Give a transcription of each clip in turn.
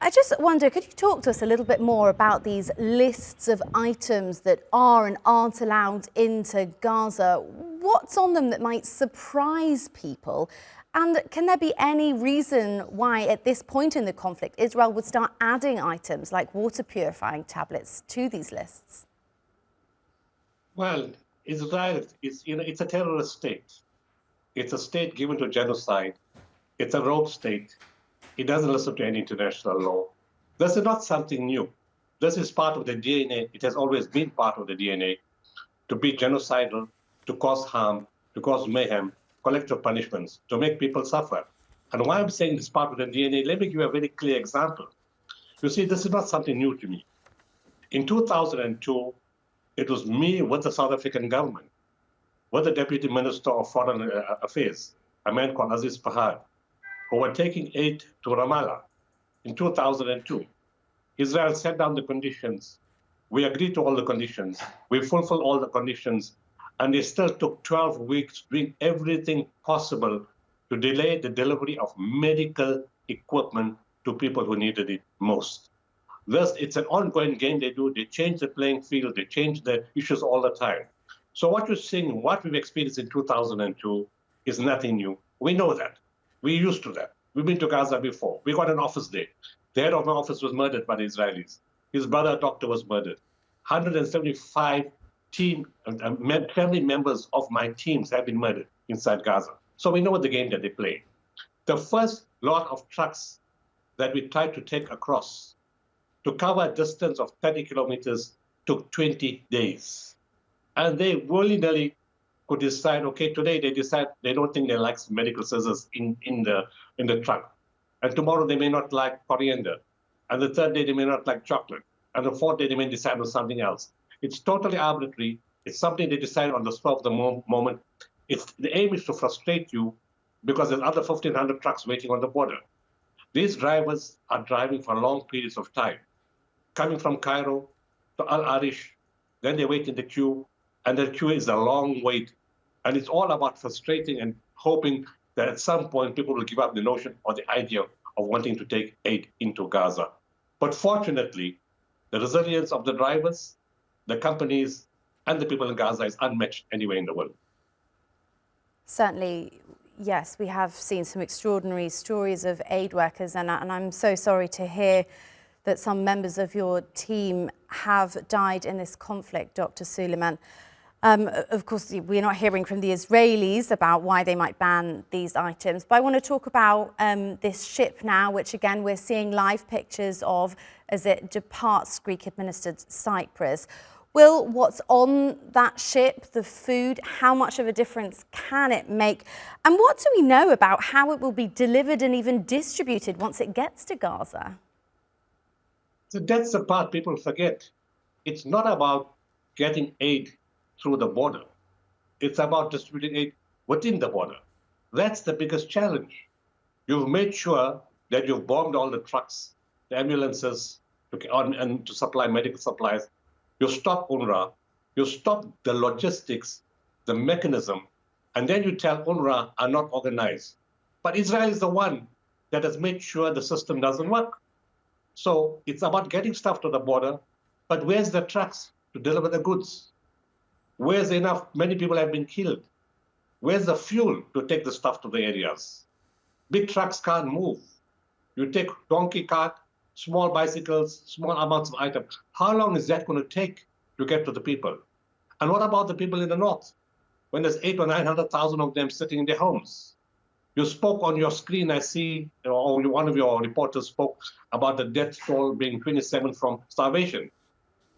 I just wonder, could you talk to us a little bit more about these lists of items that are and aren't allowed into Gaza? What's on them that might surprise people? And can there be any reason why, at this point in the conflict, Israel would start adding items like water purifying tablets to these lists? Well, Israel is, it's a terrorist state. It's a state given to genocide. It's a rogue state. It doesn't listen to any international law. This is not something new. This is part of the DNA. It has always been part of the DNA to be genocidal, to cause harm, to cause mayhem, collective punishments, to make people suffer. And why I'm saying this part of the DNA, let me give you a very clear example. You see, this is not something new to me. In 2002, it was me with the South African government, with the Deputy Minister of Foreign Affairs, a man called Aziz Fahad, who were taking aid to Ramallah in 2002. Israel set down the conditions. We agreed to all the conditions. We fulfilled all the conditions. And they still took 12 weeks doing everything possible to delay the delivery of medical equipment to people who needed it most. Thus, it's an ongoing game they do. They change the playing field. They change the issues all the time. So what you're seeing, what we've experienced in 2002 is nothing new. We know that. We're used to that. We've been to Gaza before. We got an office there. The head of my office was murdered by the Israelis. His brother, a doctor, was murdered. 175 family members of my teams have been murdered inside Gaza. So we know the game that they play. The first lot of trucks that we tried to take across to cover a distance of 30 kilometers took 20 days. And they willy-nilly could decide, okay, today they decide they don't think they like medical scissors in the truck. And tomorrow they may not like coriander. And the third day they may not like chocolate. And the fourth day they may decide on something else. It's totally arbitrary. It's something they decide on the spur of the moment. The aim is to frustrate you because there's other 1,500 trucks waiting on the border. These drivers are driving for long periods of time, coming from Cairo to Al Arish, then they wait in the queue, and the queue is a long wait. And it's all about frustrating and hoping that at some point people will give up the notion or the idea of wanting to take aid into Gaza. But fortunately, the resilience of the drivers, the companies, and the people in Gaza is unmatched anywhere in the world. Certainly, yes, we have seen some extraordinary stories of aid workers, and I'm so sorry to hear that some members of your team have died in this conflict, Dr. Sooliman. Of course, we're not hearing from the Israelis about why they might ban these items, but I want to talk about this ship now, which again we're seeing live pictures of as it departs Greek-administered Cyprus. Will what's on that ship, the food, how much of a difference can it make? And what do we know about how it will be delivered and even distributed once it gets to Gaza? So that's the part people forget. It's not about getting aid through the border. It's about distributing aid within the border. That's the biggest challenge. You've made sure that you've bombed all the trucks, the ambulances, and to supply medical supplies. You stop UNRWA, you stop the logistics, the mechanism, and then you tell UNRWA are not organized. But Israel is the one that has made sure the system doesn't work. So it's about getting stuff to the border, but where's the trucks to deliver the goods? Where's enough? Many people have been killed. Where's the fuel to take the stuff to the areas? Big trucks can't move. You take donkey cart, small bicycles, small amounts of items. How long is that going to take to get to the people? And what about the people in the north? When there's 800,000 or 900,000 of them sitting in their homes. You spoke on your screen, I see, or one of your reporters spoke about the death toll being 27 from starvation.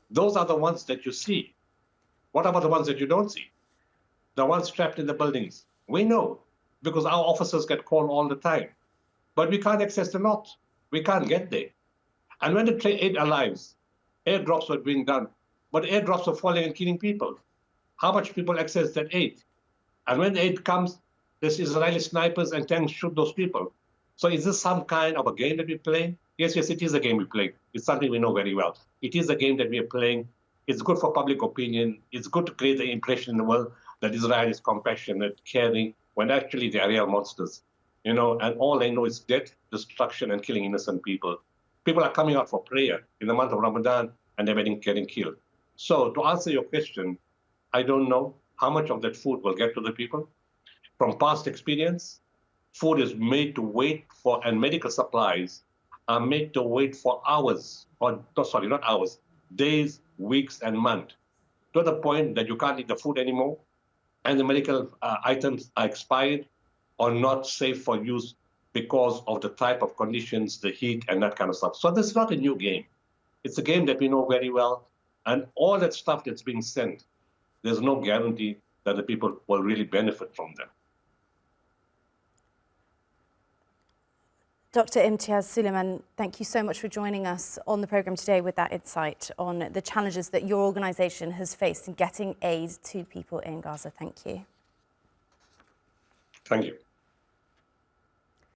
Those are the ones that you see. What about the ones that you don't see? The ones trapped in the buildings. We know, because our officers get called all the time. But we can't access the north. We can't get there. And when the aid arrives, airdrops were being done, but airdrops are falling and killing people. How much people access that aid? And when the aid comes, there's Israeli snipers and tanks shoot those people. So is this some kind of a game that we're playing? Yes, it is a game we play. It's something we know very well. It is a game that we are playing. It's good for public opinion. It's good to create the impression in the world that Israel is compassionate, caring, when actually they are real monsters. And all they know is death, destruction, and killing innocent people. People are coming out for prayer in the month of Ramadan, and they're getting killed. So to answer your question, I don't know how much of that food will get to the people. From past experience, food is made to wait for, and medical supplies are made to wait for hours, or no, sorry, not hours, days, weeks, and months, to the point that you can't eat the food anymore, and the medical items are expired or not safe for use because of the type of conditions, the heat, and that kind of stuff. So this is not a new game. It's a game that we know very well, and all that stuff that's being sent, there's no guarantee that the people will really benefit from them. Dr Imtiaz Sooliman, thank you so much for joining us on the programme today with that insight on the challenges that your organisation has faced in getting aid to people in Gaza. Thank you. Thank you.